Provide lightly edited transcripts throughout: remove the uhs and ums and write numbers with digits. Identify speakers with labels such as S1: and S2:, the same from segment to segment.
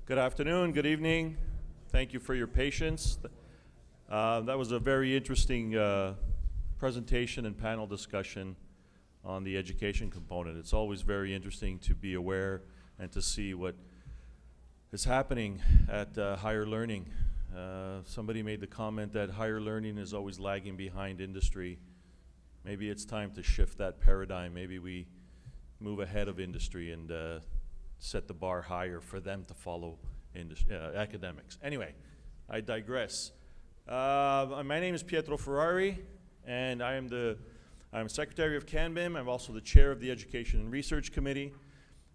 S1: Good afternoon, good evening. Thank you for your patience. That was a very interesting presentation and panel discussion on the education component. It's always very interesting to be aware and to see what is happening at higher learning. Somebody made the comment that higher learning is always lagging behind industry. Maybe it's time to shift that paradigm. Maybe we move ahead of industry and set the bar higher for them to follow academics. Anyway, I digress. My name is Pietro Ferrari, and I'm Secretary of CanBIM. I'm also the Chair of the Education and Research Committee,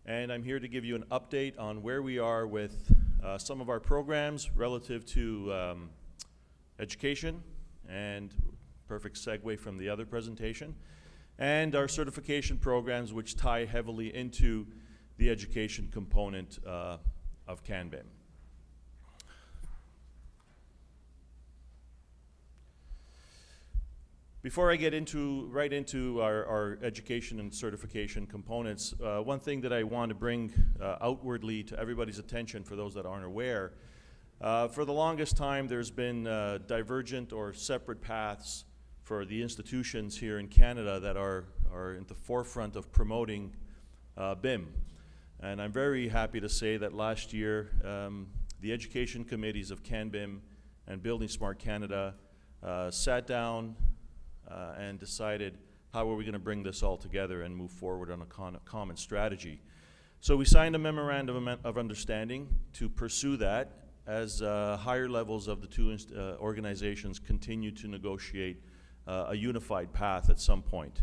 S1: and I'm here to give you an update on where we are with some of our programs relative to education, and perfect segue from the other presentation, and our certification programs, which tie heavily into the education component of CanBIM. Before I get right into our education and certification components, one thing that I want to bring outwardly to everybody's attention, for those that aren't aware, for the longest time there's been divergent or separate paths for the institutions here in Canada that are in the forefront of promoting BIM. And I'm very happy to say that last year, the education committees of CanBIM and Building Smart Canada sat down and decided how are we going to bring this all together and move forward on a common strategy. So we signed a memorandum of understanding to pursue that as higher levels of the two organizations continue to negotiate a unified path at some point.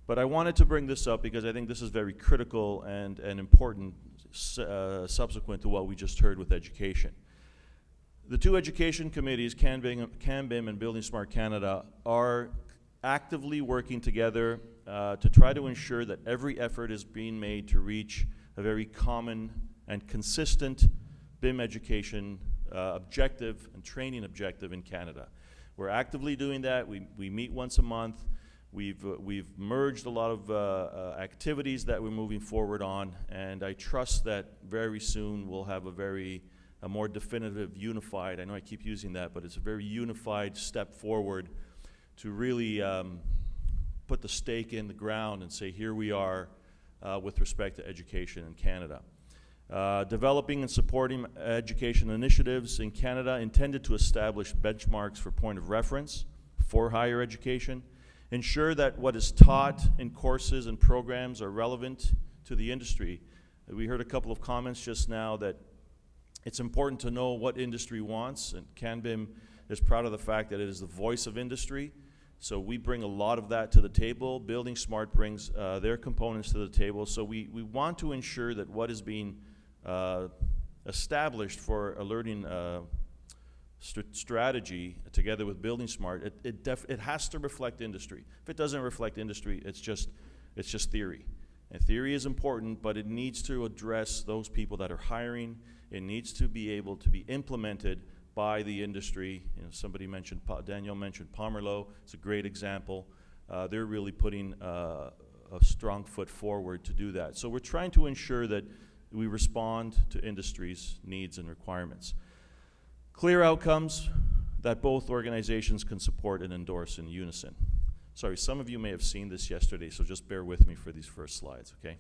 S1: But I wanted to bring this up because I think this is very critical and important subsequent to what we just heard with education. The two education committees, CanBIM and Building Smart Canada, are actively working together to try to ensure that every effort is being made to reach a very common and consistent BIM education objective and training objective in Canada. We're actively doing that. We meet once a month. We've merged a lot of activities that we're moving forward on, and I trust that very soon we'll have a more definitive, unified, I know I keep using that, but it's a very unified step forward to really put the stake in the ground and say, here we are with respect to education in Canada. Developing and supporting education initiatives in Canada intended to establish benchmarks for point of reference for higher education, ensure that what is taught in courses and programs are relevant to the industry. We heard a couple of comments just now that it's important to know what industry wants, and CanBIM is proud of the fact that it is the voice of industry. So we bring a lot of that to the table. Building Smart brings their components to the table. So we want to ensure that what is being established for a learning strategy together with Building Smart, it has to reflect industry. If it doesn't reflect industry, it's just theory. And theory is important, but it needs to address those people that are hiring. It needs to be able to be implemented by the industry. You know, somebody mentioned, Daniel mentioned Pomerleau. It's a great example. They're really putting a strong foot forward to do that. So we're trying to ensure that we respond to industry's needs and requirements. Clear outcomes that both organizations can support and endorse in unison. Sorry, some of you may have seen this yesterday, so just bear with me for these first slides, okay?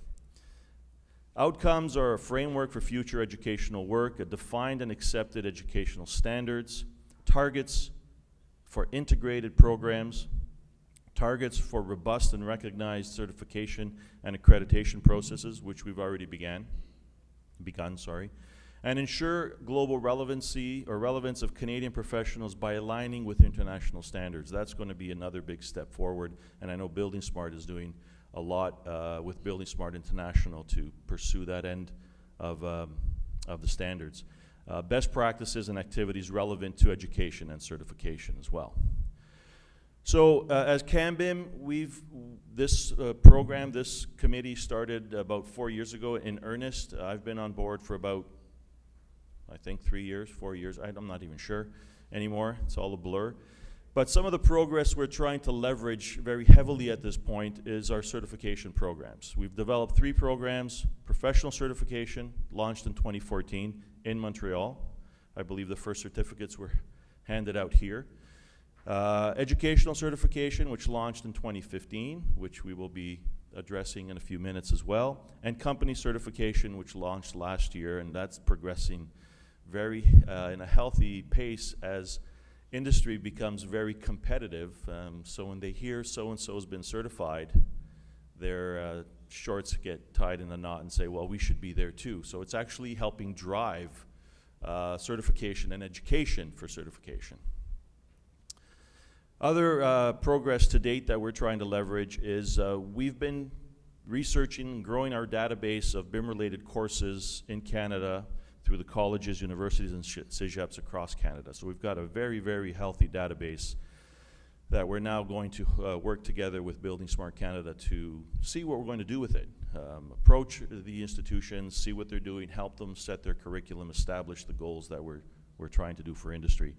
S1: Outcomes are a framework for future educational work, a defined and accepted educational standards, targets for integrated programs, targets for robust and recognized certification and accreditation processes, which we've already begun, and ensure global relevancy or relevance of Canadian professionals by aligning with international standards. That's going to be another big step forward, and I know Building Smart is doing a lot with Building Smart International to pursue that end of the standards. Best practices and activities relevant to education and certification as well. So as CanBIM, this program, this committee started about 4 years ago in earnest. I've been on board for about, I think 3 years, 4 years, I'm not even sure anymore, it's all a blur. But some of the progress we're trying to leverage very heavily at this point is our certification programs. We've developed 3 programs: professional certification, launched in 2014, in Montreal. I believe the first certificates were handed out here. Educational certification, which launched in 2015, which we will be addressing in a few minutes as well, and company certification, which launched last year, and that's progressing very in a healthy pace as industry becomes very competitive. So when they hear so-and-so has been certified, their shorts get tied in a knot and say, well, we should be there too. So it's actually helping drive certification and education for certification. Other progress to date that we're trying to leverage is we've been researching and growing our database of BIM-related courses in Canada through the colleges, universities, and CEGEPs across Canada. So we've got a very, very healthy database that we're now going to work together with Building Smart Canada to see what we're going to do with it. Approach the institutions, see what they're doing, help them set their curriculum, establish the goals that we're trying to do for industry.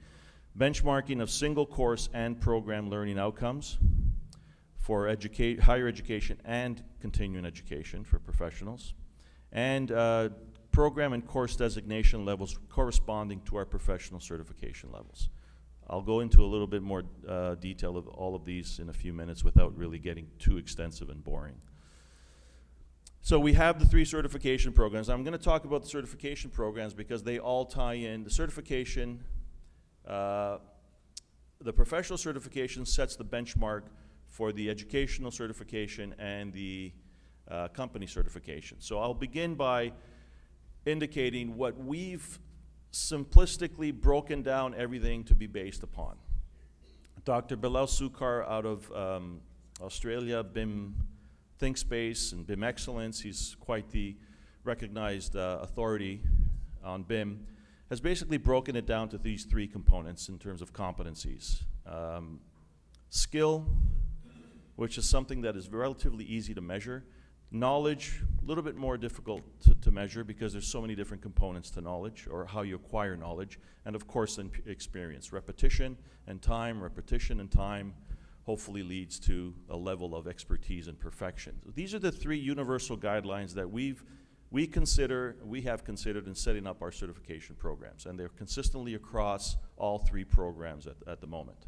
S1: Benchmarking of single course and program learning outcomes for higher education and continuing education for professionals. And program and course designation levels corresponding to our professional certification levels. I'll go into a little bit more detail of all of these in a few minutes without really getting too extensive and boring. So we have the 3 certification programs. I'm going to talk about the certification programs because they all tie in. The certification, the professional certification sets the benchmark for the educational certification and the company certification. So I'll begin by indicating what we've simplistically broken down everything to be based upon. Dr. Bilal Sukar out of Australia, BIM ThinkSpace and BIM Excellence, he's quite the recognized authority on BIM, has basically broken it down to these 3 components in terms of competencies. Skill, which is something that is relatively easy to measure. Knowledge, a little bit more difficult to measure because there's so many different components to knowledge or how you acquire knowledge. And of course, then experience. Repetition and time hopefully leads to a level of expertise and perfection. So these are the 3 universal guidelines that we have considered in setting up our certification programs. And they're consistently across all 3 programs at the moment.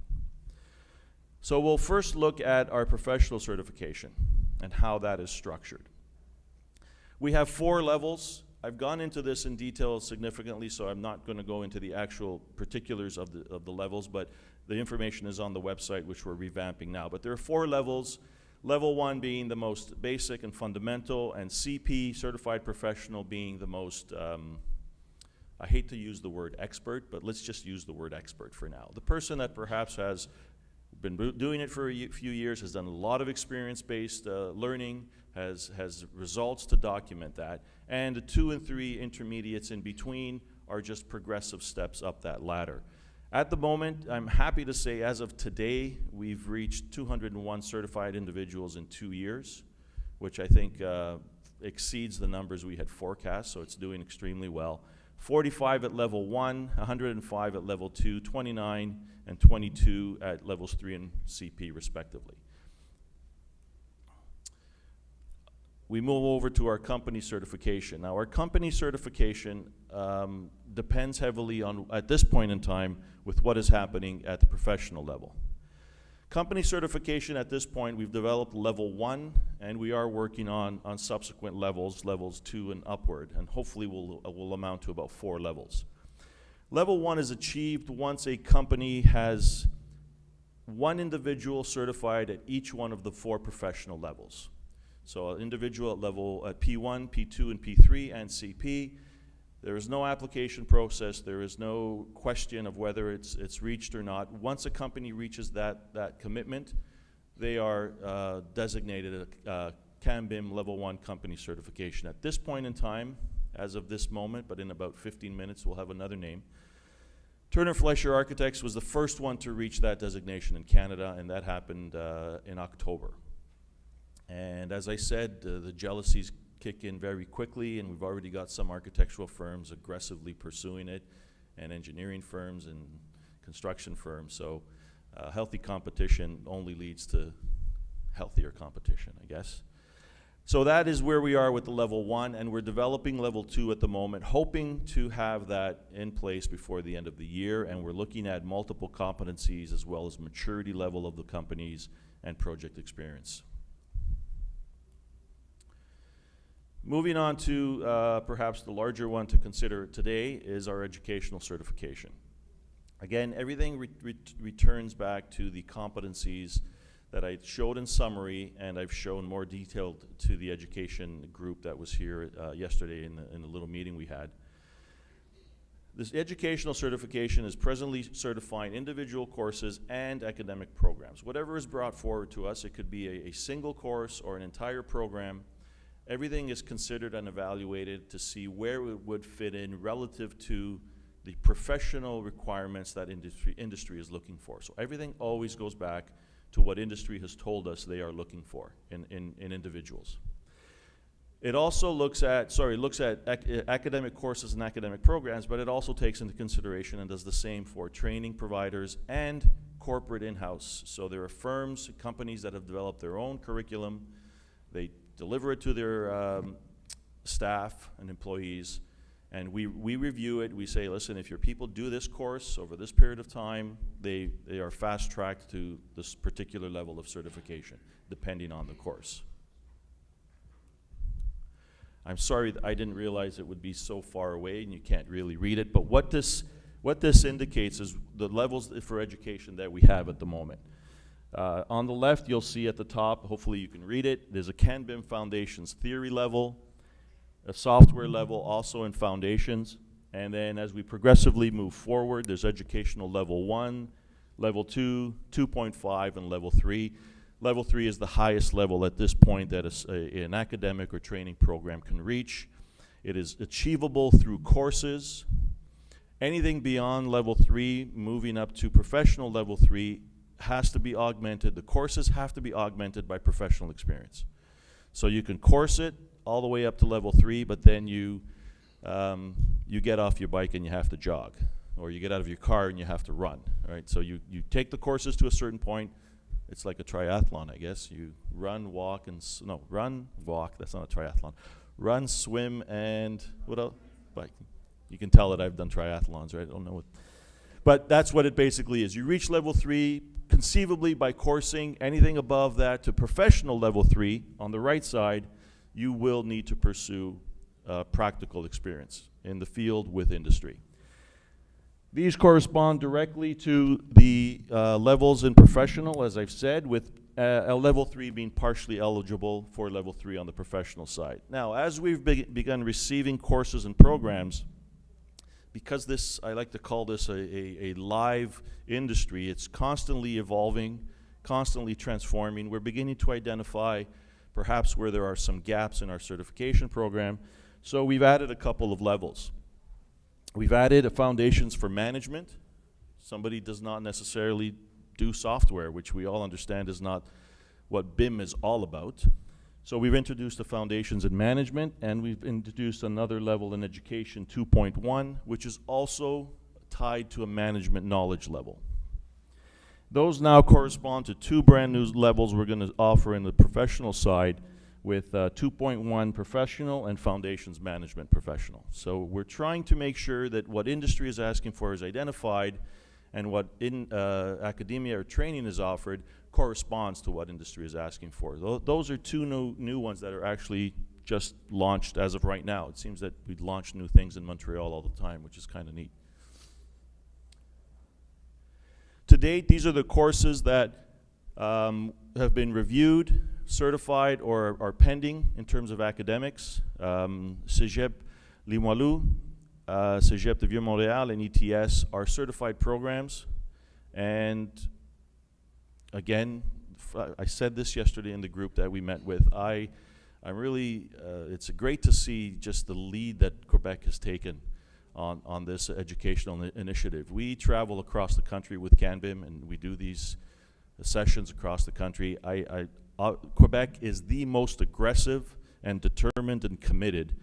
S1: So we'll first look at our professional certification and how that is structured. We have 4 levels. I've gone into this in detail significantly, so I'm not going to go into the actual particulars of the levels, but the information is on the website, which we're revamping now. But there are 4 levels, level 1 being the most basic and fundamental, and CP, Certified Professional, being the most, I hate to use the word expert, but let's just use the word expert for now. The person that perhaps has been doing it for a few years, has done a lot of experience-based learning, has results to document that, and the 2 and 3 intermediates in between are just progressive steps up that ladder. At the moment, I'm happy to say as of today, we've reached 201 certified individuals in 2 years, which I think exceeds the numbers we had forecast, so it's doing extremely well. 45 at level 1, 105 at level 2, 29 and 22 at levels 3 and CP respectively. We move over to our company certification. Now our company certification depends heavily on, at this point in time, with what is happening at the professional level. Company certification at this point, we've developed level 1, and we are working on subsequent levels, levels 2 and upward, and hopefully will amount to about 4 levels. Level 1 is achieved once a company has 1 individual certified at each one of the 4 professional levels. So an individual at level at P1, P2, and P3, and CP. There is no application process. There is no question of whether it's reached or not. Once a company reaches that commitment, they are designated a CanBIM level 1 company certification. At this point in time, as of this moment, but in about 15 minutes, we'll have another name. Turner Fleischer Architects was the first one to reach that designation in Canada, and that happened in October. And as I said, the jealousies kick in very quickly, and we've already got some architectural firms aggressively pursuing it, and engineering firms and construction firms. So healthy competition only leads to healthier competition, I guess. So that is where we are with the level 1, and we're developing level 2 at the moment, hoping to have that in place before the end of the year, and we're looking at multiple competencies as well as maturity level of the companies and project experience. Moving on to perhaps the larger one to consider today is our educational certification. Again, everything returns back to the competencies that I showed in summary, and I've shown more detailed to the education group that was here yesterday in the little meeting we had. This educational certification is presently certifying individual courses and academic programs. Whatever is brought forward to us, it could be a single course or an entire program. Everything is considered and evaluated to see where it would fit in relative to the professional requirements that industry is looking for. So everything always goes back to what industry has told us they are looking for in individuals. It also looks at academic courses and academic programs, but it also takes into consideration and does the same for training providers and corporate in-house. So there are firms, companies that have developed their own curriculum. They deliver it to their staff and employees, and we review it. We say, listen, if your people do this course over this period of time, they are fast-tracked to this particular level of certification, depending on the course. I'm sorry that I didn't realize it would be so far away and you can't really read it, but what this indicates is the levels for education that we have at the moment. On the left, you'll see at the top, hopefully you can read it, there's a CanBIM Foundations theory level, a software level also in Foundations, and then as we progressively move forward, there's educational level 1, level 2, 2.5, and level 3. Level 3 is the highest level at this point that an academic or training program can reach. It is achievable through courses. Anything beyond level 3, moving up to professional level 3, has to be augmented. The courses have to be augmented by professional experience. So you can course it all the way up to level 3, but then you get off your bike and you have to jog, or you get out of your car and you have to run, right? So you take the courses to a certain point. It's like a triathlon, I guess. You run, walk, and run, walk. That's not a triathlon. Run, swim, and what else? Bike. You can tell that I've done triathlons, right? I don't know what. But that's what it basically is. You reach level 3 conceivably by coursing. Anything above that to professional level 3, on the right side, you will need to pursue practical experience in the field with industry. These correspond directly to the levels in professional, as I've said, with level 3 being partially eligible for level 3 on the professional side. Now, as we've begun receiving courses and programs, because this, I like to call this a live industry, it's constantly evolving, constantly transforming. We're beginning to identify perhaps where there are some gaps in our certification program. So we've added a couple of levels. We've added a foundations for management. Somebody does not necessarily do software, which we all understand is not what BIM is all about. So we've introduced the foundations in management, and we've introduced another level in education, 2.1, which is also tied to a management knowledge level. Those now correspond to 2 brand new levels we're going to offer in the professional side, with 2.1 professional and foundations management professional. So we're trying to make sure that what industry is asking for is identified, and what academia or training is offered corresponds to what industry is asking for. Those are 2 new ones that are actually just launched as of right now. It seems that we launch new things in Montreal all the time, which is kind of neat. To date, these are the courses that have been reviewed, certified, or are pending in terms of academics. Cégep Limoilou, Cégep de Vieux-Montréal, and ETS are certified programs. And again, I said this yesterday in the group that we met with. I'm really, it's great to see just the lead that Quebec has taken on this educational initiative. We travel across the country with CanBIM, and we do these sessions across the country. Quebec is the most aggressive and determined and committed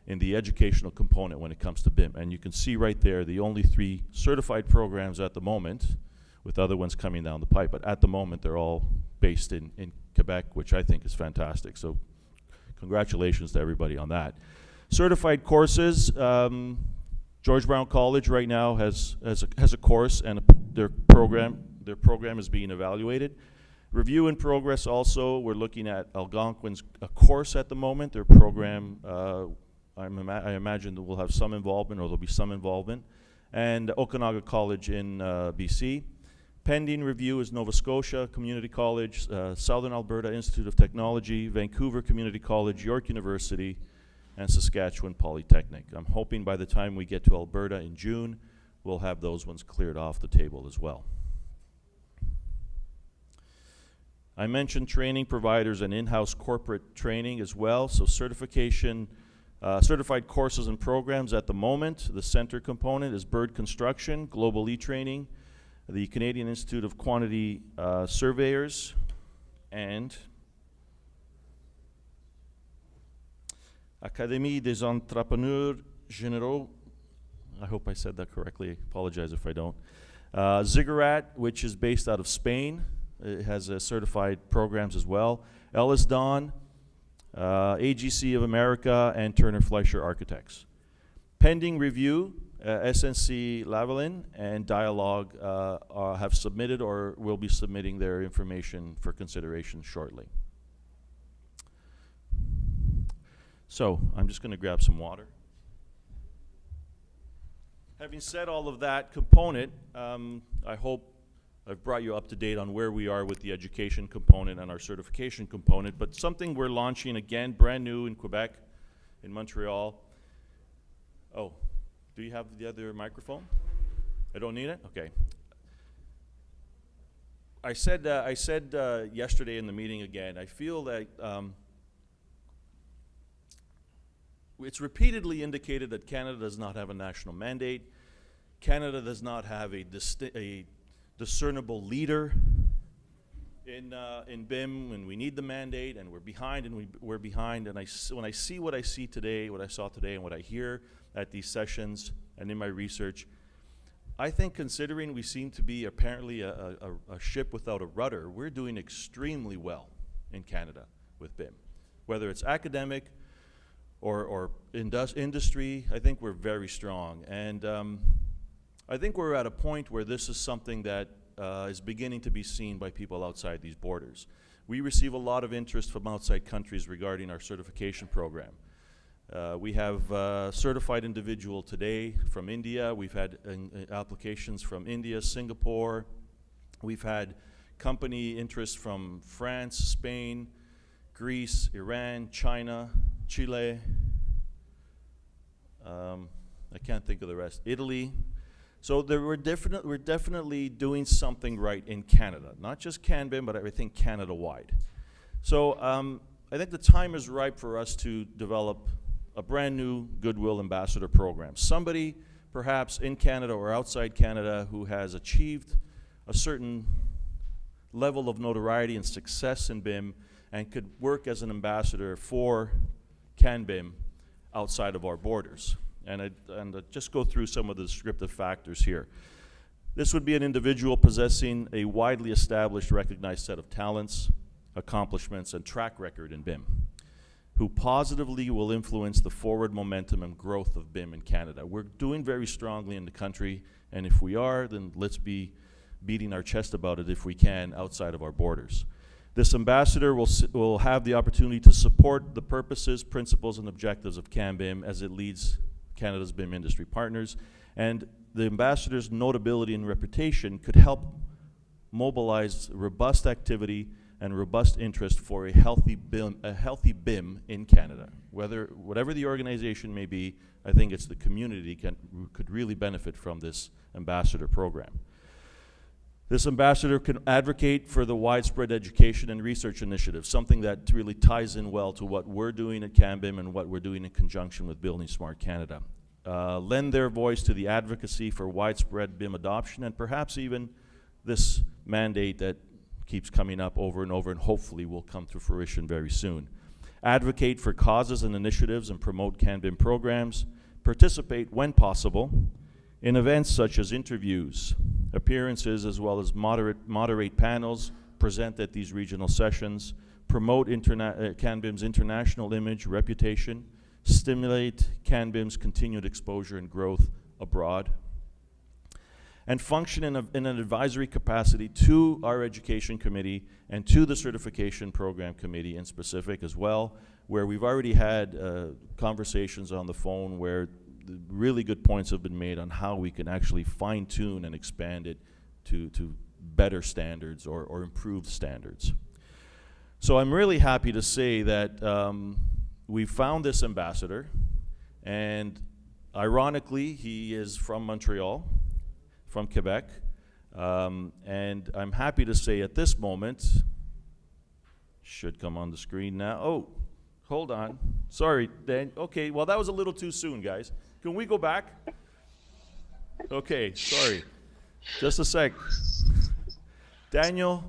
S1: in the educational component when it comes to BIM. And you can see right there the only 3 certified programs at the moment, with other ones coming down the pipe. But at the moment, they're all based in Quebec, which I think is fantastic. So congratulations to everybody on that. Certified courses, George Brown College right now has a course, and their program is being evaluated. Review in progress also, we're looking at Algonquin's a course at the moment. Their program, I imagine that we'll have some involvement, or there'll be some involvement. And Okanagan College in BC. Pending review is Nova Scotia Community College, Southern Alberta Institute of Technology, Vancouver Community College, York University, and Saskatchewan Polytechnic. I'm hoping by the time we get to Alberta in June, we'll have those ones cleared off the table as well. I mentioned training providers and in-house corporate training as well, so certified courses and programs at the moment. The center component is Bird Construction, Global E-Training, the Canadian Institute of Quantity Surveyors, and Académie des Entrepreneurs Généraux. I hope I said that correctly. I apologize if I don't. Ziggurat, which is based out of Spain. It has certified programs as well. Ellis Don, AGC of America, and Turner Fleischer Architects. Pending review, SNC Lavalin and Dialogue have submitted or will be submitting their information for consideration shortly. So I'm just going to grab some water. Having said all of that component, I hope I've brought you up to date on where we are with the education component and our certification component, but something we're launching again, brand new in Quebec, in Montreal. Oh, do you have the other microphone? I don't need it? Okay. I said yesterday in the meeting again, I feel that it's repeatedly indicated that Canada does not have a national mandate. Canada does not have a discernible leader in BIM, and we need the mandate, and we're behind, and we're behind. And when I see what I see today, what I saw today, and what I hear at these sessions and in my research, I think considering we seem to be apparently a ship without a rudder, we're doing extremely well in Canada with BIM. Whether it's academic or industry, I think we're very strong. And I think we're at a point where this is something that is beginning to be seen by people outside these borders. We receive a lot of interest from outside countries regarding our certification program. We have a certified individual today from India. We've had applications from India, Singapore. We've had company interest from France, Spain, Greece, Iran, China, Chile. I can't think of the rest. Italy. So we're definitely doing something right in Canada. Not just CanBIM, but I think Canada-wide. So I think the time is ripe for us to develop a brand new Goodwill Ambassador program. Somebody, perhaps in Canada or outside Canada, who has achieved a certain level of notoriety and success in BIM and could work as an ambassador for CanBIM outside of our borders. And I'd just go through some of the descriptive factors here. This would be an individual possessing a widely established, recognized set of talents, accomplishments, and track record in BIM, who positively will influence the forward momentum and growth of BIM in Canada. We're doing very strongly in the country, and if we are, then let's be beating our chest about it if we can outside of our borders. This ambassador will have the opportunity to support the purposes, principles, and objectives of CanBIM as it leads Canada's BIM industry partners, and the ambassador's notability and reputation could help mobilize robust activity and robust interest for a healthy BIM in Canada. Whatever the organization may be, I think it's the community could really benefit from this ambassador program. This ambassador can advocate for the widespread education and research initiative, something that really ties in well to what we're doing at CanBIM and what we're doing in conjunction with Building Smart Canada. Lend their voice to the advocacy for widespread BIM adoption, and perhaps even this mandate that keeps coming up over and over and hopefully will come to fruition very soon. Advocate for causes and initiatives and promote CanBIM programs. Participate, when possible, in events such as interviews, appearances, as well as moderate panels, present at these regional sessions, promote CanBIM's international image, reputation, stimulate CanBIM's continued exposure and growth abroad, and function in an advisory capacity to our education committee and to the certification program committee in specific as well, where we've already had conversations on the phone where the really good points have been made on how we can actually fine-tune and expand it to better standards or improved standards. So I'm really happy to say that we found this ambassador, and ironically, he is from Montreal, from Quebec, and I'm happy to say at this moment, should come on the screen now. Oh, hold on. Sorry, Dan. Okay, well, that was a little too soon, guys. Can we go back? Okay, sorry. Just a sec. Daniel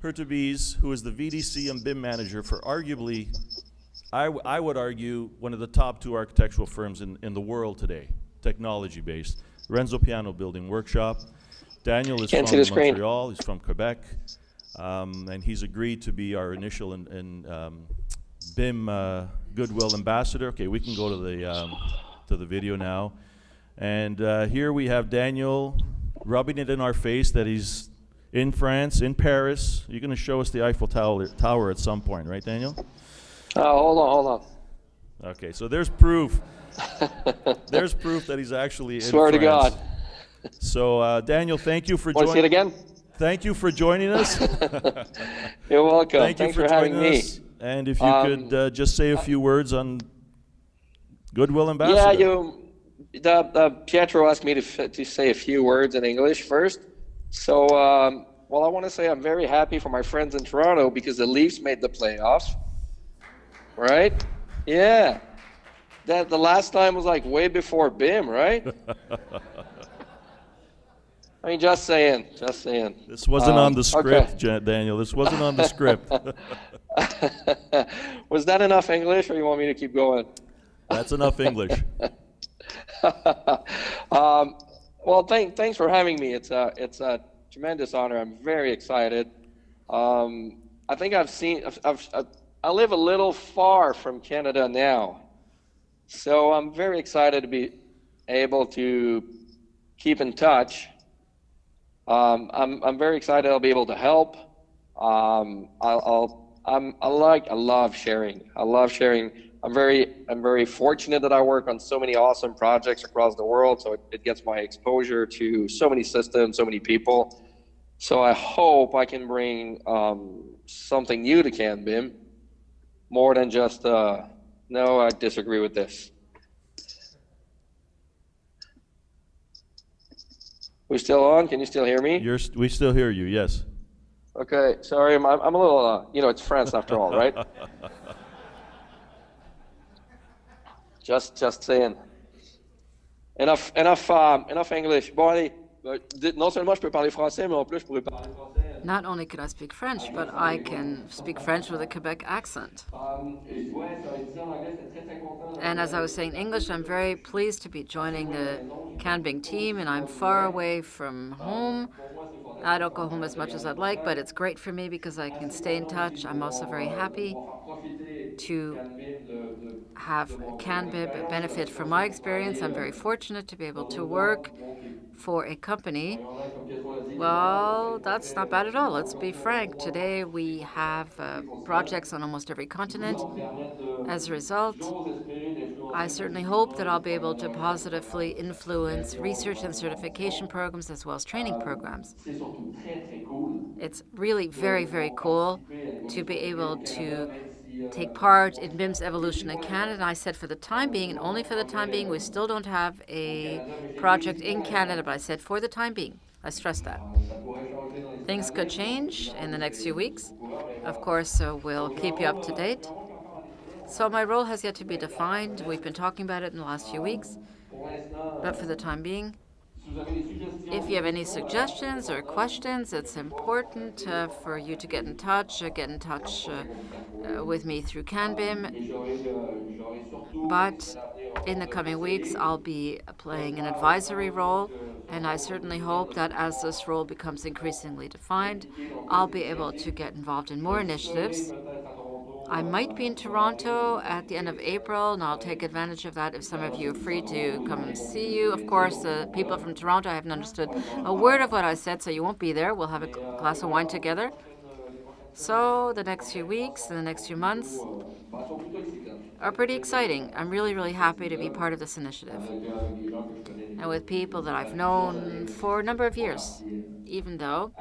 S1: Hurtubise, who is the VDC and BIM manager for arguably, I would argue, one of the top 2 architectural firms in the world today, technology-based. Renzo Piano Building Workshop. Daniel is from Montreal, he's from Quebec, and he's agreed to be our initial BIM Goodwill Ambassador. Okay, we can go to the video now. And here we have Daniel rubbing it in our face that he's in France, in Paris. You're going to show us the Eiffel Tower at some point, right, Daniel?
S2: Hold on.
S1: Okay, so there's proof. There's proof that he's actually in
S2: Swear
S1: France.
S2: to God.
S1: So, Daniel, thank you for
S2: Want to see it again?
S1: Thank you for joining us.
S2: You're welcome.
S1: Thanks
S2: for having me.
S1: And if you could just say a few words on Goodwill Ambassador.
S2: Yeah, Pietro asked me to say a few words in English first. So, well, I want to say I'm very happy for my friends in Toronto because the Leafs made the playoffs. Right? Yeah. That the last time was like way before BIM, right? I mean, just saying.
S1: This wasn't on the script, okay. Daniel. This wasn't on the script.
S2: Was that enough English, or you want me to keep going?
S1: That's enough English.
S2: Well, thanks for having me. It's a tremendous honor. I'm very excited. I think I live a little far from Canada now. So I'm very excited to be able to keep in touch. I'm very excited I'll be able to help. I love sharing. I'm very fortunate that I work on so many awesome projects across the world, so it gets my exposure to so many systems, so many people. So I hope I can bring something new to CanBIM, more than just no, I disagree with this. We still on? Can you still hear me?
S1: We still hear you, yes.
S2: Okay, sorry, I'm a little, it's France after all, right? Just saying. Enough English. Bon, allez, non seulement je peux parler français, mais en plus je pourrais parler français.
S3: Not only could I speak French, but I can speak French with a Quebec accent. And as I was saying in English, I'm very pleased to be joining the CanBIM team, and I'm far away from home. I don't go home as much as I'd like, but it's great for me because I can stay in touch. I'm also very happy to have CanBIM benefit from my experience. I'm very fortunate to be able to work for a company. Well, that's not bad at all. Let's be frank. Today we have projects on almost every continent. As a result, I certainly hope that I'll be able to positively influence research and certification programs as well as training programs. It's really very, very cool to be able to take part in BIM's evolution in Canada. And I said for the time being, and only for the time being, we still don't have a project in Canada, but I said for the time being. I stress that. Things could change in the next few weeks. Of course, we'll keep you up to date. So my role has yet to be defined. We've been talking about it in the last few weeks. But for the time being, if you have any suggestions or questions, it's important for you to get in touch with me through CanBIM. But in the coming weeks, I'll be playing an advisory role, And I certainly hope that as this role becomes increasingly defined, I'll be able to get involved in more initiatives. I might be in Toronto at the end of April, and I'll take advantage of that if some of you are free to come and see you. Of course, the people from Toronto haven't understood a word of what I said, so you won't be there. We'll have a glass of wine together. So the next few weeks and the next few months are pretty exciting. I'm really, really happy to be part of this initiative. And with people that I've known for a number of years, even though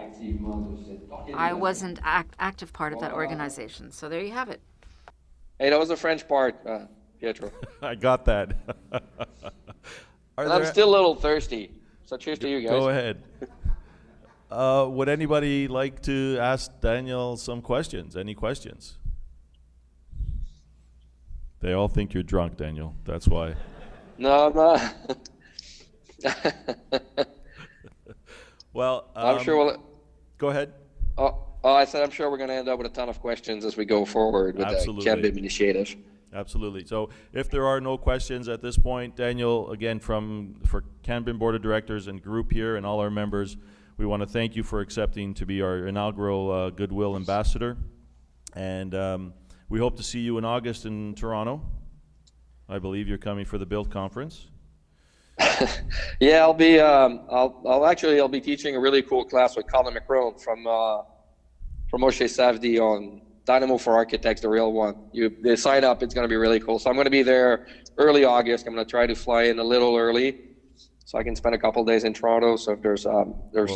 S3: I wasn't active part of that organization. So there you have it.
S2: Hey, that was the French part, Pietro.
S1: I got that.
S2: And I'm still a little thirsty. So cheers to you guys.
S1: Go ahead. Would anybody like to ask Daniel some questions? Any questions? They all think you're drunk, Daniel. That's why.
S2: No, I'm not.
S1: Well,
S2: I'm sure we'll.
S1: Go ahead.
S2: Oh, I said I'm sure we're going to end up with a ton of questions as we go forward with
S1: Absolutely.
S2: the CanBIM initiative.
S1: Absolutely. So if there are no questions at this point, Daniel, again, for CanBIM Board of Directors and group here and all our members, we want to thank you for accepting to be our inaugural Goodwill Ambassador. And we hope to see you in August in Toronto. I believe you're coming for the Build Conference.
S2: Yeah, I'll be. I'll be teaching a really cool class with Colin McCrone from Moshe Savdi on Dynamo for Architects, the real one. They sign up. It's going to be really cool. So I'm going to be there early August. I'm going to try to fly in a little early, so I can spend a couple of days in Toronto. So if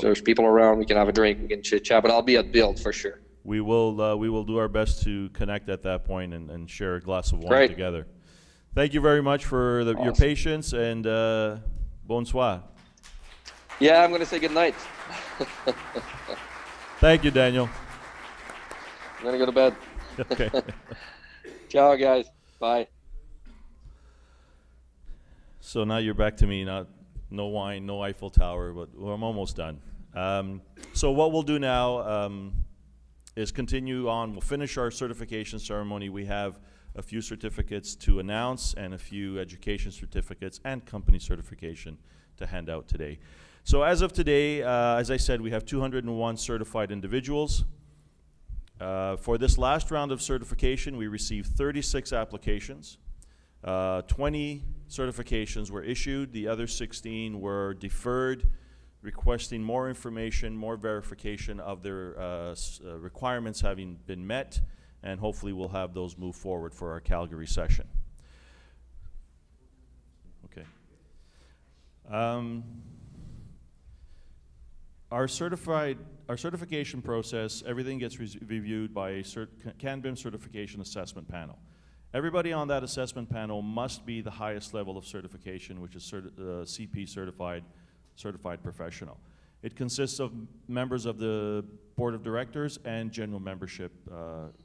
S2: there's people around, we can have a drink, we can chit chat. But I'll be at Build for sure.
S1: We will do our best to connect at that point and share a glass of wine together. Thank you very much for your patience, and bonsoir.
S2: Yeah, I'm going to say good night.
S1: Thank you, Daniel.
S2: I'm going to go to bed.
S1: Okay.
S2: Ciao, guys. Bye.
S1: So now you're back to me. No wine, no Eiffel Tower, but I'm almost done. So what we'll do now is continue on. We'll finish our certification ceremony. We have a few certificates to announce and a few education certificates and company certification to hand out today. So as of today, as I said, we have 201 certified individuals. For this last round of certification, we received 36 applications. 20 certifications were issued. The other 16 were deferred, requesting more information, more verification of their requirements having been met, and hopefully we'll have those move forward for our Calgary session. Okay. Our certification process, everything gets reviewed by a CanBIM certification assessment panel. Everybody on that assessment panel must be the highest level of certification, which is CP certified professional. It consists of members of the board of directors and general membership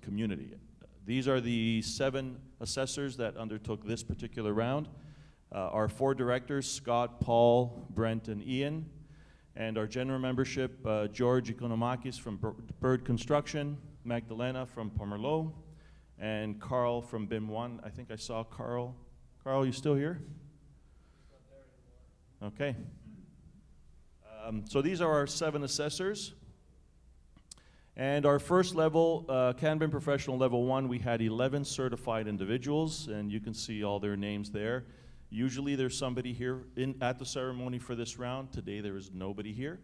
S1: community. These are the 7 assessors that undertook this particular round. Our 4 directors, Scott, Paul, Brent, and Ian, and our general membership, George Economakis from Bird Construction, Magdalena from Pomerleau, and Carl from BIM 1. I think I saw Carl. Carl, you still here? Okay. So these are our 7 assessors. And our first level, CanBIM Professional Level 1, we had 11 certified individuals, and you can see all their names there. Usually there's somebody here at the ceremony for this round. Today there is nobody here.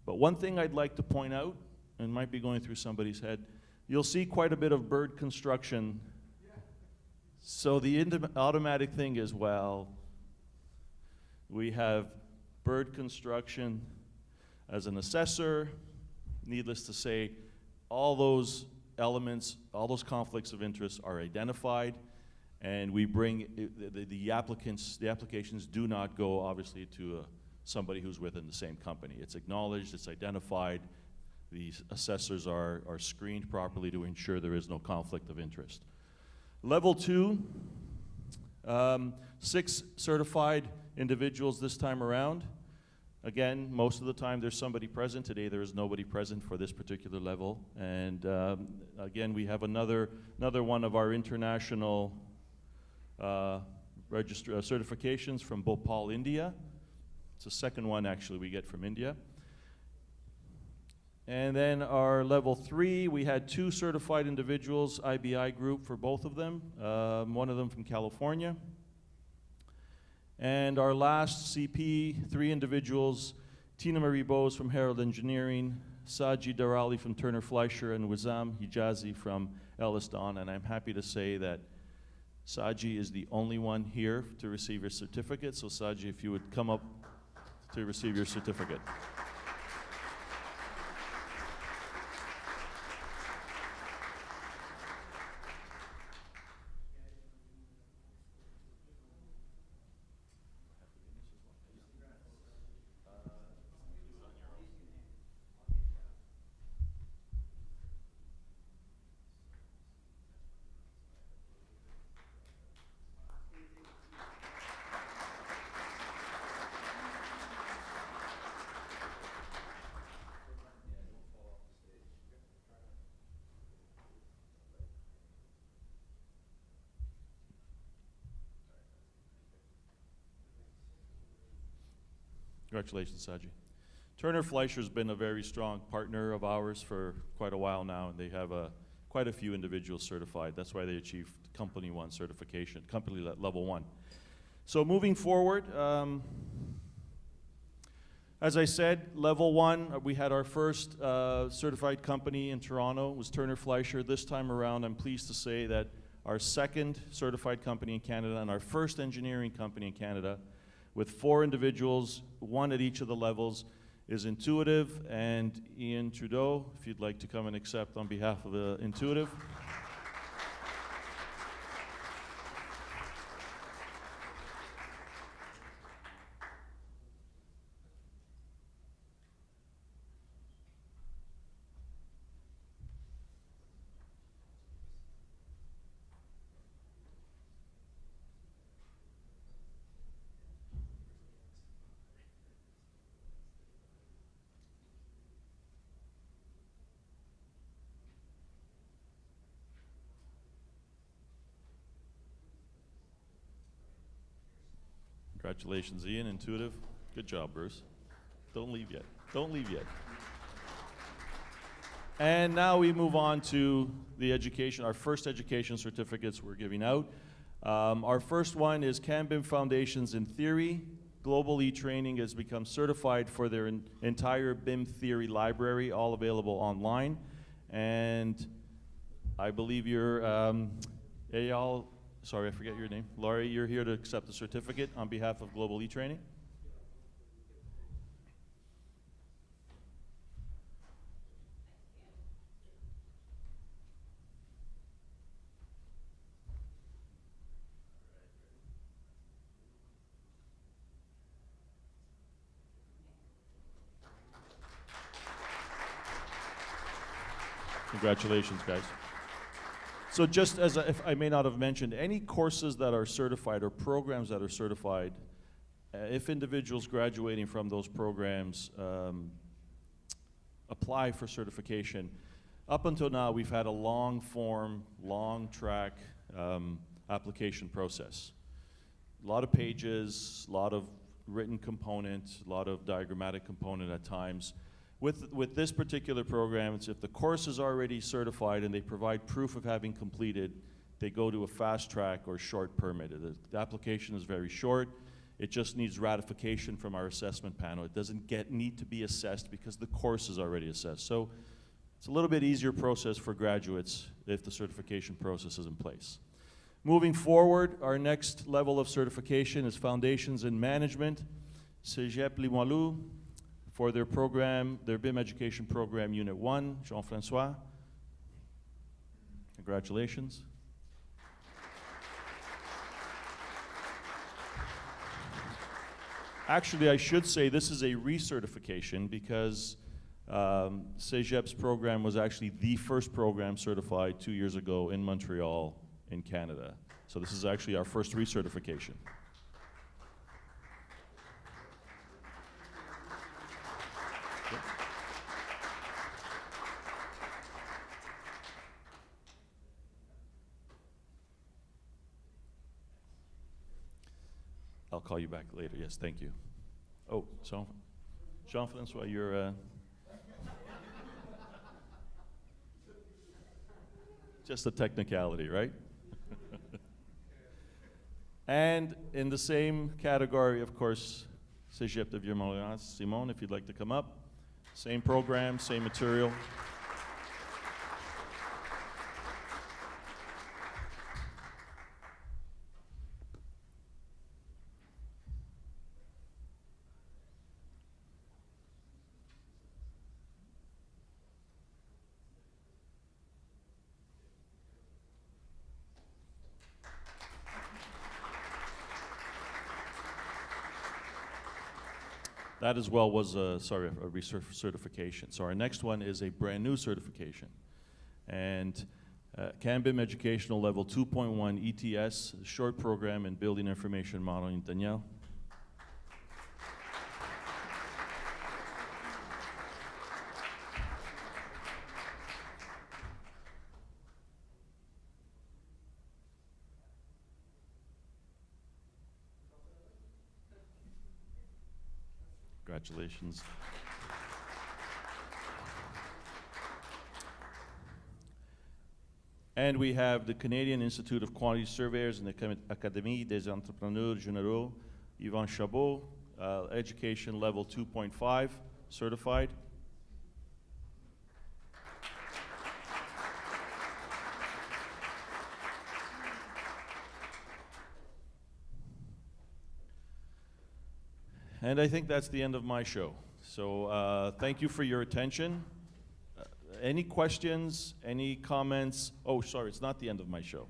S1: But one thing I'd like to point out, and might be going through somebody's head, you'll see quite a bit of bird construction. So the automatic thing is, well, we have bird construction as an assessor. Needless to say, all those elements, all those conflicts of interest are identified, and we bring the applications do not go obviously to somebody who's within the same company. It's acknowledged, it's identified. The assessors are screened properly to ensure there is no conflict of interest. Level 2, 6 certified individuals this time around. Again, most of the time there's somebody present. Today there is nobody present for this particular level. And again, we have another one of our international certifications from Bhopal, India. It's the second one, actually, we get from India. And then our level 3, we had 2 certified individuals, IBI group for both of them, one of them from California. And our last CP, 3 individuals, Tina Marie Bose from Herald Engineering, Saji Darali from Turner Fleischer, and Wizam Hijazi from Elliston. And I'm happy to say that Saji is the only one here to receive your certificate. So Saji, if you would come up to receive your certificate. Congratulations, Saji. Turner Fleischer's been a very strong partner of ours for quite a while now, and they have quite a few individuals certified. That's why they achieved Company 1 certification, Company Level 1. So moving forward, as I said, Level 1, we had our first certified company in Toronto. It was Turner Fleischer. This time around, I'm pleased to say that our second certified company in Canada and our first engineering company in Canada, with 4 individuals, 1 at each of the levels, is Intuitive. And Ian Trudeau, if you'd like to come and accept on behalf of Intuitive. Congratulations, Ian, Intuitive. Good job, Bruce. Don't leave yet. Don't leave yet. And now we move on to the education, our first education certificates we're giving out. Our first one is CanBIM Foundations in Theory. Global e-training has become certified for their entire BIM theory library, all available online. And I believe you're, Eyal, sorry, I forget your name. Laurie, you're here to accept the certificate on behalf of Global e-training. Congratulations, guys. So just as if I may not have mentioned, any courses that are certified or programs that are certified, if individuals graduating from those programs apply for certification, up until now we've had a long form, long track application process. A lot of pages, a lot of written component, a lot of diagrammatic component at times. With this particular program, it's if the course is already certified and they provide proof of having completed, they go to a fast track or short permit. The application is very short. It just needs ratification from our assessment panel. It doesn't need to be assessed because the course is already assessed. So it's a little bit easier process for graduates if the certification process is in place. Moving forward, our next level of certification is Foundations in Management, Cégep Limoilou, for their program, their BIM Education Program Unit 1, Jean-François. Congratulations. Actually, I should say this is a recertification because Cégeb's program was actually the first program certified 2 years ago in Montreal, in Canada. So this is actually our first recertification. I'll call you back later. Yes, thank you. Oh, so Jean-Francois, you're just a technicality, right? And in the same category, of course, Cégep de Vieux-Montréal, Simone, if you'd like to come up. Same program, same material. That as well was a recertification. So our next one is a brand new certification. And CanBIM Educational Level 2.1 ETS, short program in Building Information Modeling. Danielle? Congratulations. And we have the Canadian Institute of Quantity Surveyors and the Académie des Entrepreneurs Généraux, Yvan Chabot, education level 2.5, certified. And I think that's the end of my show. So thank you for your attention. Any questions, any comments? Oh, sorry, it's not the end of my show.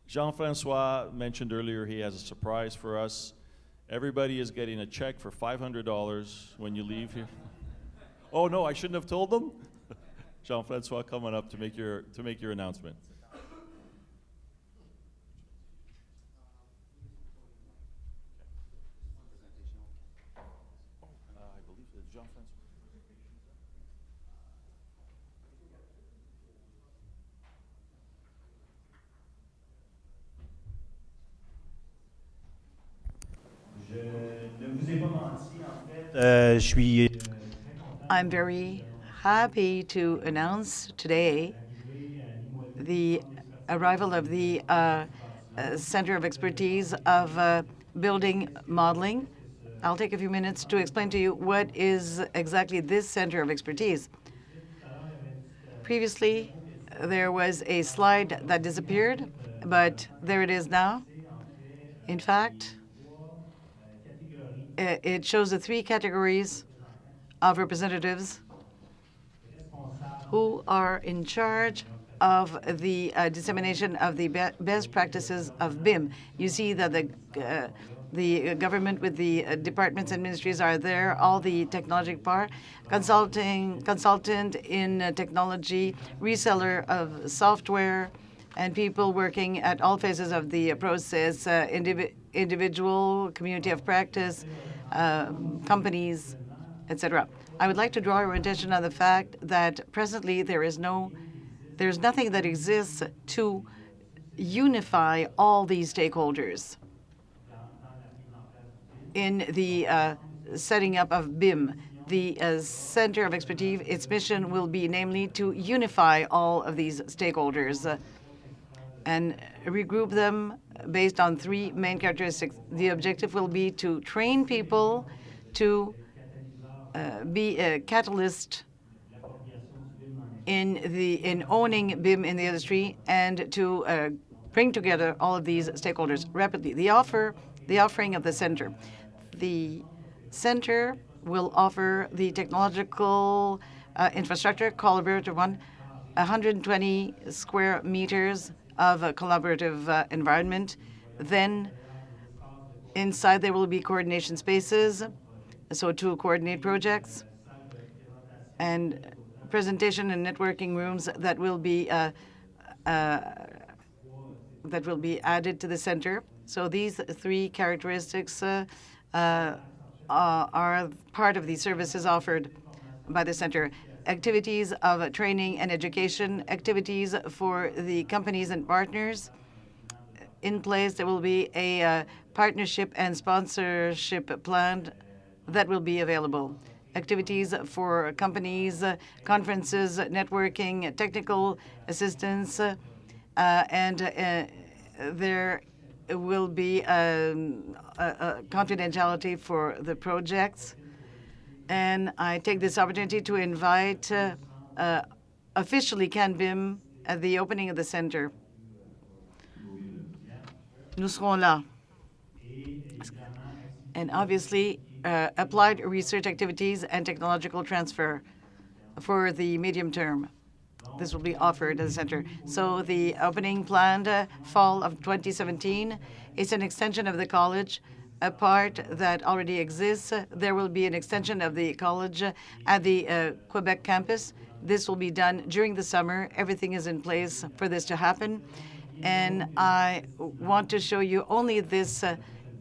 S1: Jean-Francois mentioned earlier he has a surprise for us. Everybody is getting a check for $500 when you leave here. Oh no, I shouldn't have told them? Jean-Francois coming up to make your announcement.
S4: I'm very happy to announce today the arrival of the Center of Expertise of Building Modeling. I'll take a few minutes to explain to you what is exactly this Center of Expertise. Previously, there was a slide that disappeared, but there it is now. In fact, it shows the three categories of representatives who are in charge of the dissemination of the best practices of BIM. You see that the government with the departments and ministries are there, all the technology part, consultant in technology, reseller of software, and people working at all phases of the process, individual, community of practice, companies, etc. I would like to draw your attention on the fact that presently there's nothing that exists to unify all these stakeholders in the setting up of BIM. The Center of Expertise, its mission will be namely to unify all of these stakeholders and regroup them based on three main characteristics. The objective will be to train people to be a catalyst in owning BIM in the industry and to bring together all of these stakeholders rapidly. The offering of the center. The center will offer the technological infrastructure, collaborative one, 120 square meters of a collaborative environment. Then inside there will be coordination spaces, so to coordinate projects, and presentation and networking rooms that will be added to the center. So these three characteristics are part of the services offered by the center. Activities of training and education, activities for the companies and partners, in place. There will be a partnership and sponsorship plan that will be available. Activities for companies, conferences, networking, technical assistance, and there will be confidentiality for the projects. And I take this opportunity to invite officially CanBIM at the opening of the center. Nous serons là. And obviously, applied research activities and technological transfer for the medium term. This will be offered at the center. So the opening planned fall of 2017 is an extension of the college, a part that already exists. There will be an extension of the college at the Quebec campus. This will be done during the summer. Everything is in place for this to happen. And I want to show you only this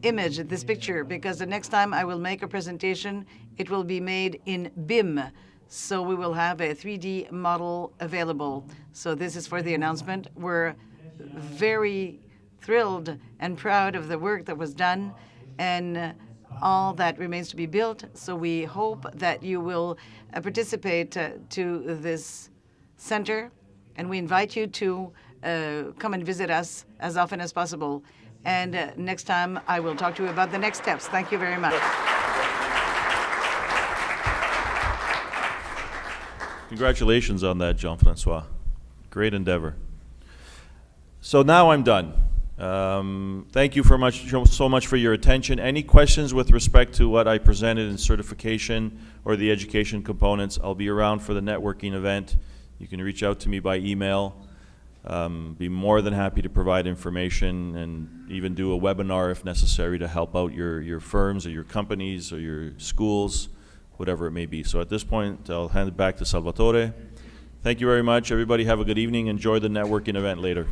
S4: image, this picture, because the next time I will make a presentation, it will be made in BIM. So we will have a 3D model available. So this is for the announcement. We're very thrilled and proud of the work that was done and all that remains to be built. So we hope that you will participate to this center, and we invite you to come and visit us as often as possible. And next time, I will talk to you about the next steps. Thank you very much.
S1: Congratulations on that, Jean-Francois. Great endeavor. So now I'm done. Thank you so much for your attention. Any questions with respect to what I presented in certification or the education components? I'll be around for the networking event. You can reach out to me by email. Be more than happy to provide information and even do a webinar if necessary to help out your firms or your companies or your schools, whatever it may be. So at this point, I'll hand it back to Salvatore. Thank you very much. Everybody have a good evening. Enjoy the networking event later.